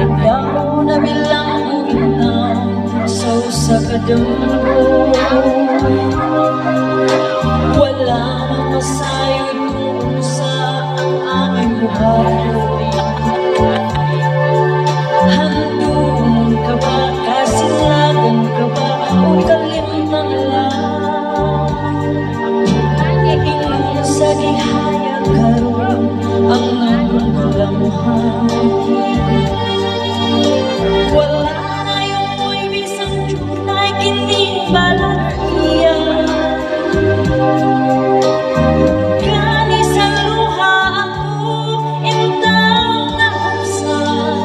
Ikaw na bilang bintang sa kadambo, wala nang masayod kung sa ang aming buhay. Handun ka ba, kasinlagan ka ba, o kalimutan lang? Ingin sa gihayag karoon ang nagugulamuhan. Wala na yung muy bisang tunay kining balat iya. Gani sa luha ako intang nahamsan.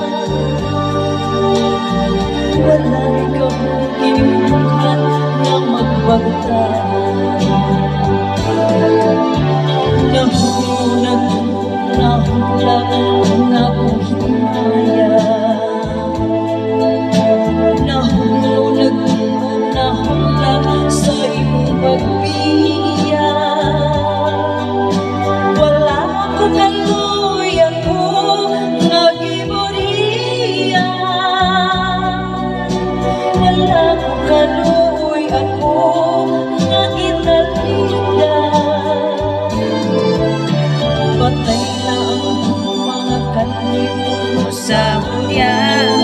Wala ikaw inimukan na magbagtan. Nahulag ang akong hinaya. Nahulag sa iyong pagbiya. Wala ko kaluy ako nagiburiya. Wala ko kaluy ako nagitalida. Patay na ang mga kanimo sa buya.